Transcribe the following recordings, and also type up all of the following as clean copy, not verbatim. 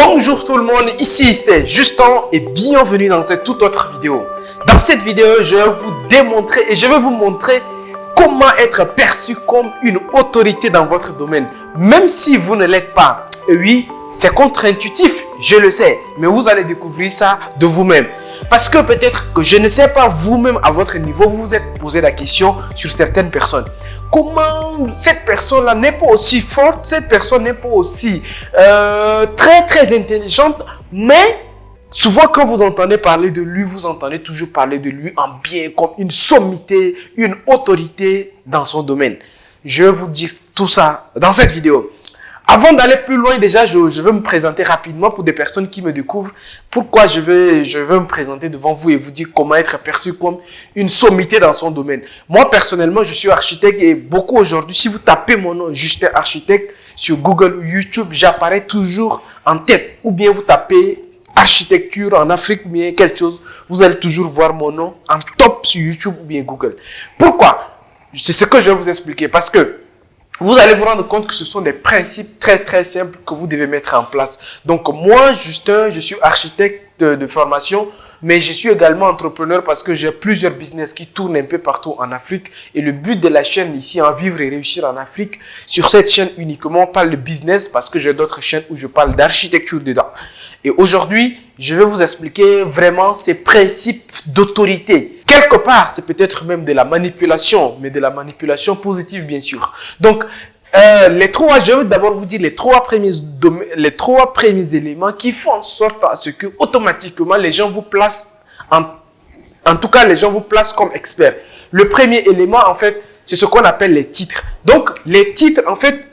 Bonjour tout le monde, ici c'est Justin et bienvenue dans cette toute autre vidéo. Dans cette vidéo, je vais vous démontrer et je vais vous montrer comment être perçu comme une autorité dans votre domaine, même si vous ne l'êtes pas. Et oui, c'est contre-intuitif, je le sais, mais vous allez découvrir ça de vous-même. Parce que peut-être que je ne sais pas vous-même à votre niveau, vous vous êtes posé la question sur certaines personnes. Comment cette personne-là n'est pas aussi forte, cette personne n'est pas aussi très intelligente, mais souvent quand vous entendez parler de lui, vous entendez toujours parler de lui en bien, comme une sommité, une autorité dans son domaine. Je vais vous dire tout ça dans cette vidéo. Avant d'aller plus loin, déjà, je vais me présenter rapidement pour des personnes qui me découvrent. Pourquoi je vais me présenter devant vous et vous dire comment être perçu comme une sommité dans son domaine. Moi, personnellement, je suis architecte et beaucoup aujourd'hui, si vous tapez mon nom, Justin Architecte, sur Google ou YouTube, j'apparais toujours en tête. Ou bien vous tapez architecture en Afrique ou bien quelque chose, vous allez toujours voir mon nom en top sur YouTube ou bien Google. Pourquoi? C'est ce que je vais vous expliquer. Parce que vous allez vous rendre compte que ce sont des principes très simples que vous devez mettre en place. Donc moi, Justin, je suis architecte de formation, mais je suis également entrepreneur parce que j'ai plusieurs business qui tournent un peu partout en Afrique. Et le but de la chaîne ici, En Vivre et Réussir en Afrique, sur cette chaîne uniquement, on parle de business parce que j'ai d'autres chaînes où je parle d'architecture dedans. Et aujourd'hui, je vais vous expliquer vraiment ces principes d'autorité. Quelque part, c'est peut-être même de la manipulation, mais de la manipulation positive, bien sûr. Donc, je vais d'abord vous dire les trois premiers éléments qui font en sorte à ce que automatiquement les gens vous placent, en tout cas les gens vous placent comme expert. Le premier élément, en fait, c'est ce qu'on appelle les titres. Donc, les titres, en fait,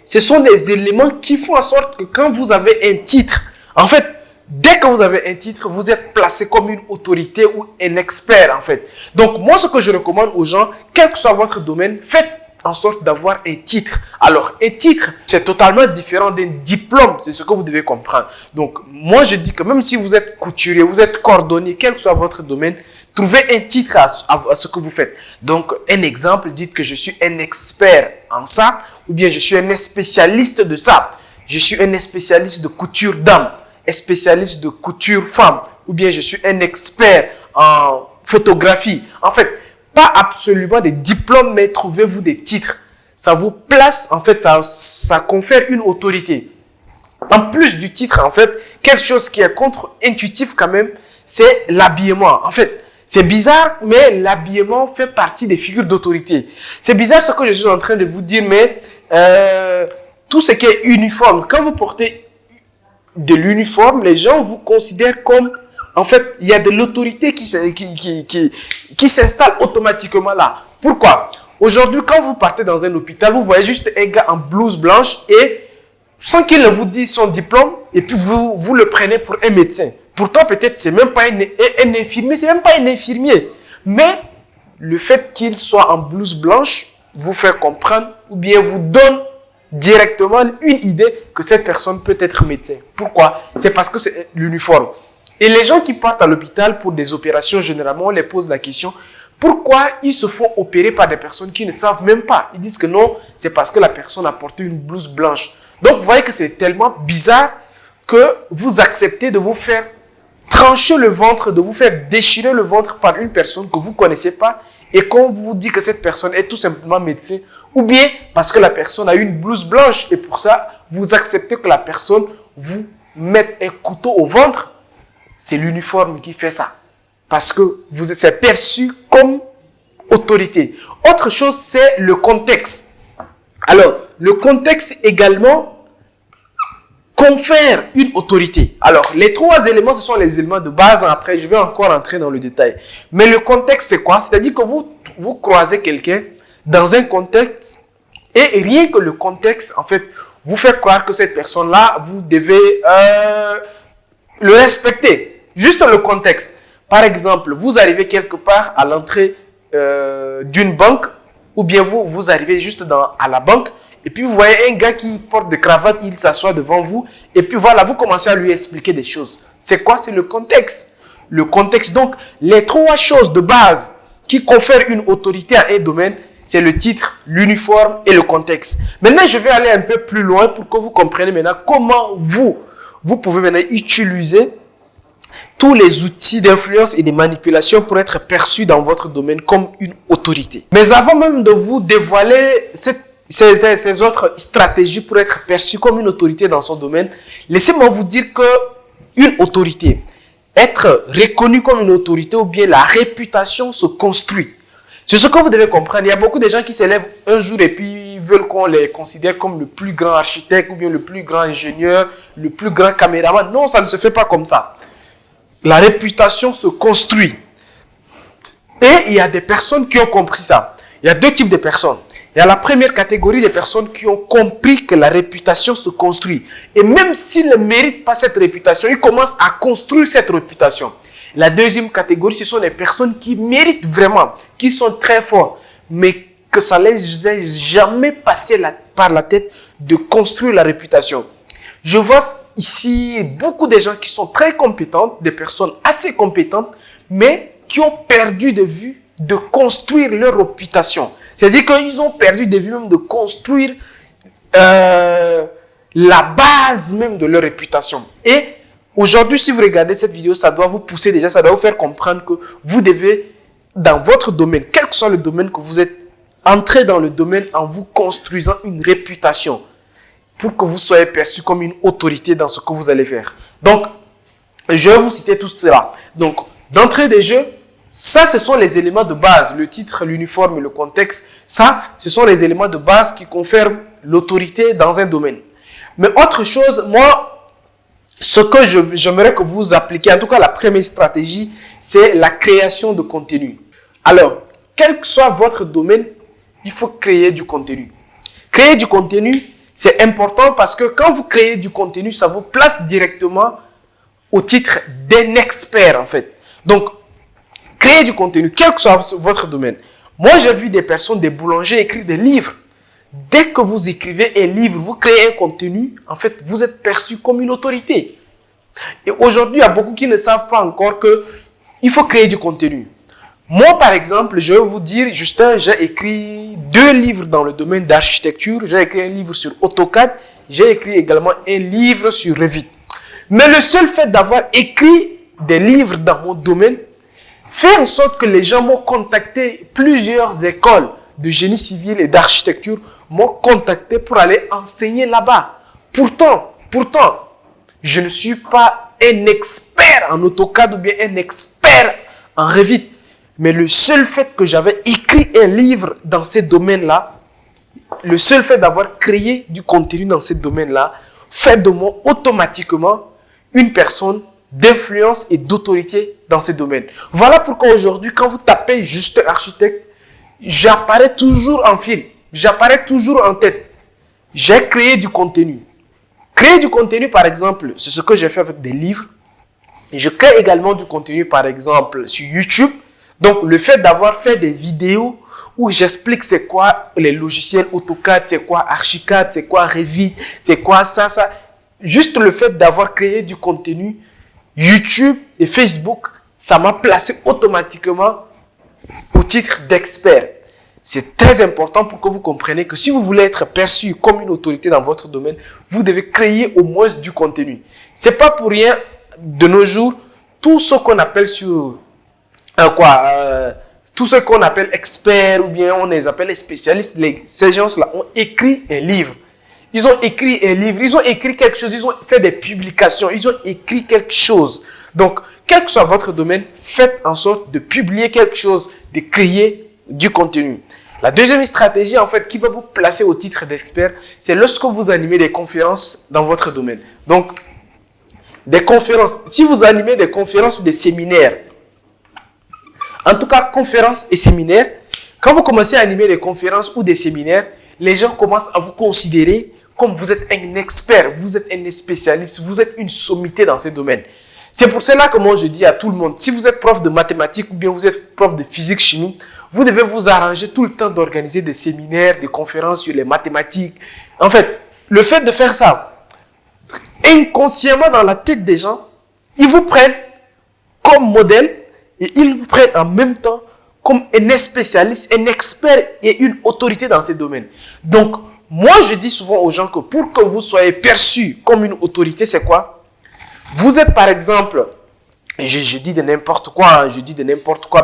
ce sont des éléments qui font en sorte que quand vous avez un titre, en fait, dès que vous avez un titre, vous êtes placé comme une autorité ou un expert, en fait. Donc, moi, ce que je recommande aux gens, quel que soit votre domaine, faites en sorte d'avoir un titre. Alors, un titre, c'est totalement différent d'un diplôme. C'est ce que vous devez comprendre. Donc, moi, je dis que même si vous êtes couturier, vous êtes cordonnier, quel que soit votre domaine, trouvez un titre à ce que vous faites. Donc, un exemple, dites que je suis un expert en ça, ou bien je suis un spécialiste de ça. Je suis un spécialiste de couture d'âme, un spécialiste de couture femme, ou bien je suis un expert en photographie. En fait, pas absolument des diplômes, mais trouvez-vous des titres. Ça vous place, en fait, ça confère une autorité. En plus du titre, en fait, quelque chose qui est contre-intuitif quand même, c'est l'habillement. En fait, c'est bizarre, mais l'habillement fait partie des figures d'autorité. C'est bizarre ce que je suis en train de vous dire, mais tout ce qui est uniforme, quand vous portez de l'uniforme, les gens vous considèrent comme, en fait, il y a de l'autorité qui s'installe automatiquement là. Pourquoi? Aujourd'hui, quand vous partez dans un hôpital, vous voyez juste un gars en blouse blanche et sans qu'il ne vous dise son diplôme, et puis vous le prenez pour un médecin. Pourtant, peut-être, c'est même pas un infirmier, c'est même pas un infirmier. Mais le fait qu'il soit en blouse blanche vous fait comprendre ou bien vous donne directement une idée que cette personne peut être médecin. Pourquoi? C'est parce que c'est l'uniforme. Et les gens qui partent à l'hôpital pour des opérations, généralement, on les pose la question, pourquoi ils se font opérer par des personnes qui ne savent même pas? Ils disent que non, c'est parce que la personne a porté une blouse blanche. Donc, vous voyez que c'est tellement bizarre que vous acceptez de vous faire trancher le ventre, de vous faire déchirer le ventre par une personne que vous ne connaissez pas et qu'on vous dit que cette personne est tout simplement médecin, ou bien parce que la personne a une blouse blanche et pour ça, vous acceptez que la personne vous mette un couteau au ventre. C'est l'uniforme qui fait ça. Parce que vous êtes perçu comme autorité. Autre chose, c'est le contexte. Alors, le contexte également confère une autorité. Alors, les trois éléments, ce sont les éléments de base. Après, je vais encore entrer dans le détail. Mais le contexte, c'est quoi? C'est-à-dire que vous croisez quelqu'un dans un contexte et rien que le contexte, en fait, vous fait croire que cette personne-là, vous devez le respecter. Juste le contexte. Par exemple, vous arrivez quelque part à l'entrée d'une banque ou bien vous arrivez juste à la banque et puis vous voyez un gars qui porte de cravate, il s'assoit devant vous et puis voilà, vous commencez à lui expliquer des choses. C'est quoi? C'est le contexte. Le contexte, donc, les trois choses de base qui confèrent une autorité à un domaine, c'est le titre, l'uniforme et le contexte. Maintenant, je vais aller un peu plus loin pour que vous compreniez maintenant comment vous vous pouvez maintenant utiliser tous les outils d'influence et de manipulation pour être perçu dans votre domaine comme une autorité. Mais avant même de vous dévoiler ces autres stratégies pour être perçu comme une autorité dans son domaine, laissez-moi vous dire que une autorité, être reconnu comme une autorité ou bien la réputation se construit. C'est ce que vous devez comprendre. Il y a beaucoup de gens qui s'élèvent un jour et puis veulent qu'on les considère comme le plus grand architecte ou bien le plus grand ingénieur, le plus grand caméraman. Non, ça ne se fait pas comme ça. La réputation se construit. Et il y a des personnes qui ont compris ça. Il y a deux types de personnes. Il y a la première catégorie des personnes qui ont compris que la réputation se construit. Et même s'ils ne méritent pas cette réputation, ils commencent à construire cette réputation. La deuxième catégorie, ce sont les personnes qui méritent vraiment, qui sont très forts, mais que ça ne les ait jamais passé par la tête de construire la réputation. Je vois ici beaucoup de gens qui sont très compétentes, des personnes assez compétentes, mais qui ont perdu de vue de construire leur réputation. C'est-à-dire qu'ils ont perdu de vue même de construire la base même de leur réputation. Et aujourd'hui, si vous regardez cette vidéo, ça doit vous pousser déjà, ça doit vous faire comprendre que vous devez, dans votre domaine, quel que soit le domaine que vous êtes, entrer dans le domaine en vous construisant une réputation pour que vous soyez perçu comme une autorité dans ce que vous allez faire. Donc, je vais vous citer tout cela. Donc, d'entrée des jeux, ça, ce sont les éléments de base. Le titre, l'uniforme, le contexte, ça, ce sont les éléments de base qui confèrent l'autorité dans un domaine. Mais autre chose, moi, ce que j'aimerais que vous appliquiez, en tout cas la première stratégie, c'est la création de contenu. Alors, quel que soit votre domaine, il faut créer du contenu. Créer du contenu, c'est important parce que quand vous créez du contenu, ça vous place directement au titre d'un expert en fait. Donc, créer du contenu, quel que soit votre domaine. Moi, j'ai vu des personnes, des boulangers écrire des livres. Dès que vous écrivez un livre, vous créez un contenu, en fait, vous êtes perçu comme une autorité. Et aujourd'hui, il y a beaucoup qui ne savent pas encore qu'il faut créer du contenu. Moi, par exemple, je vais vous dire, Justin, j'ai écrit 2 livres dans le domaine d'architecture. J'ai écrit un livre sur AutoCAD. J'ai écrit également un livre sur Revit. Mais le seul fait d'avoir écrit des livres dans mon domaine fait en sorte que les gens m'ont contacté. Plusieurs écoles de génie civil et d'architecture m'ont contacté pour aller enseigner là-bas. Pourtant, je ne suis pas un expert en AutoCAD ou bien un expert en Revit. Mais le seul fait que j'avais écrit un livre dans ces domaines-là, le seul fait d'avoir créé du contenu dans ces domaines-là, fait de moi automatiquement une personne d'influence et d'autorité dans ces domaines. Voilà pourquoi aujourd'hui, quand vous tapez juste architecte, j'apparais toujours en fil, j'apparais toujours en tête. J'ai créé du contenu. Créer du contenu, par exemple, c'est ce que j'ai fait avec des livres. Et je crée également du contenu, par exemple, sur YouTube. Donc, le fait d'avoir fait des vidéos où j'explique c'est quoi les logiciels AutoCAD, c'est quoi Archicad, c'est quoi Revit, c'est quoi ça. Juste le fait d'avoir créé du contenu, YouTube et Facebook, ça m'a placé automatiquement au titre d'expert. C'est très important pour que vous compreniez que si vous voulez être perçu comme une autorité dans votre domaine, vous devez créer au moins du contenu. C'est pas pour rien, de nos jours, tout ce qu'on appelle tout ce qu'on appelle experts ou bien on les appelle les spécialistes, ces gens-là ont écrit un livre. Ils ont écrit un livre, ils ont écrit quelque chose, ils ont fait des publications, ils ont écrit quelque chose. Donc, quel que soit votre domaine, faites en sorte de publier quelque chose, de créer du contenu. La deuxième stratégie, en fait, qui va vous placer au titre d'expert, c'est lorsque vous animez des conférences dans votre domaine. Donc, des conférences. Si vous animez des conférences ou des séminaires, en tout cas, conférences et séminaires, quand vous commencez à animer des conférences ou des séminaires, les gens commencent à vous considérer comme vous êtes un expert, vous êtes un spécialiste, vous êtes une sommité dans ces domaines. C'est pour cela que moi je dis à tout le monde, si vous êtes prof de mathématiques ou bien vous êtes prof de physique, chimie, vous devez vous arranger tout le temps d'organiser des séminaires, des conférences sur les mathématiques. En fait, le fait de faire ça, inconsciemment dans la tête des gens, ils vous prennent comme modèle et ils vous prennent en même temps comme un spécialiste, un expert et une autorité dans ces domaines. Donc, moi je dis souvent aux gens que pour que vous soyez perçu comme une autorité, c'est quoi? Vous êtes par exemple, et je dis de n'importe quoi,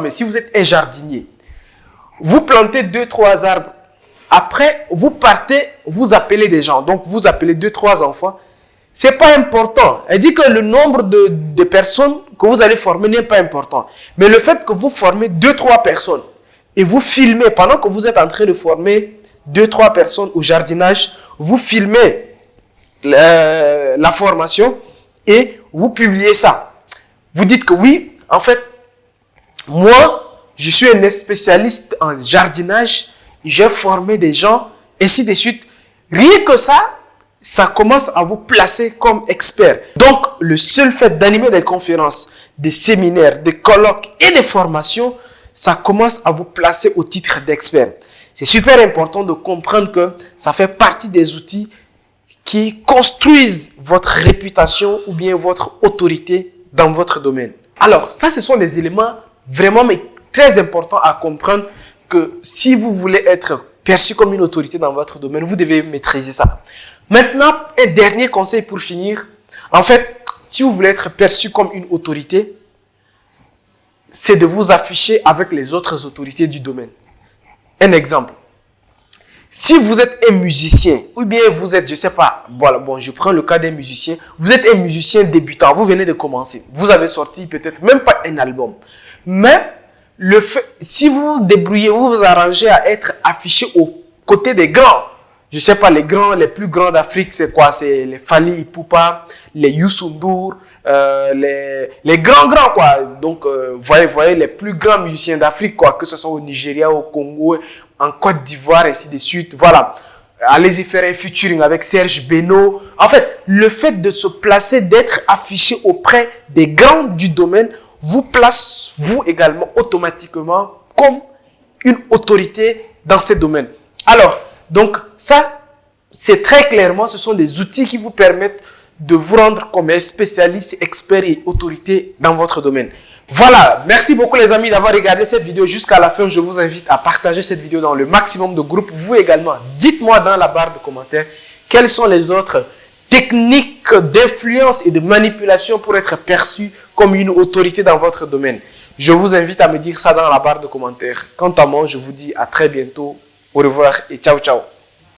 mais si vous êtes un jardinier, vous plantez 2-3 arbres. Après, vous partez, vous appelez des gens. Donc, vous appelez 2-3 enfants. Ce n'est pas important. Elle dit que le nombre de personnes que vous allez former n'est pas important. Mais le fait que vous formez 2-3 personnes et vous filmez, pendant que vous êtes en train de former 2-3 personnes au jardinage, vous filmez la formation et vous publiez ça. Vous dites que oui, en fait, moi, je suis un spécialiste en jardinage, j'ai formé des gens, ainsi de suite. Rien que ça commence à vous placer comme expert. Donc, le seul fait d'animer des conférences, des séminaires, des colloques et des formations, ça commence à vous placer au titre d'expert. C'est super important de comprendre que ça fait partie des outils qui construisent votre réputation ou bien votre autorité dans votre domaine. Alors, ça, ce sont des éléments vraiment mais très importants à comprendre que si vous voulez être perçu comme une autorité dans votre domaine, vous devez maîtriser ça. Maintenant, un dernier conseil pour finir. En fait, si vous voulez être perçu comme une autorité, c'est de vous afficher avec les autres autorités du domaine. Un exemple. Si vous êtes un musicien, ou bien vous êtes, je ne sais pas, voilà, bon, je prends le cas d'un musicien. Vous êtes un musicien débutant, vous venez de commencer. Vous avez sorti peut-être même pas un album. Mais, si vous vous débrouillez, vous vous arrangez à être affiché aux côtés des grands. Je ne sais pas, les plus grands d'Afrique, c'est quoi? C'est les Fally Ipupa, les Youssou N'Dour, les grands, quoi. Donc, voyez, les plus grands musiciens d'Afrique, quoi, que ce soit au Nigeria, au Congo, en Côte d'Ivoire, ainsi de suite. Voilà. Allez-y faire un featuring avec Serge Beno. En fait, le fait de se placer, d'être affiché auprès des grands du domaine, vous place, vous également, automatiquement, comme une autorité dans ce domaine. Alors, donc, ça, c'est très clairement, ce sont des outils qui vous permettent de vous rendre comme un spécialiste, expert et autorité dans votre domaine. Voilà, merci beaucoup les amis d'avoir regardé cette vidéo jusqu'à la fin. Je vous invite à partager cette vidéo dans le maximum de groupes. Vous également, dites-moi dans la barre de commentaires quelles sont les autres techniques d'influence et de manipulation pour être perçu comme une autorité dans votre domaine. Je vous invite à me dire ça dans la barre de commentaires. Quant à moi, je vous dis à très bientôt. Au revoir et ciao, ciao.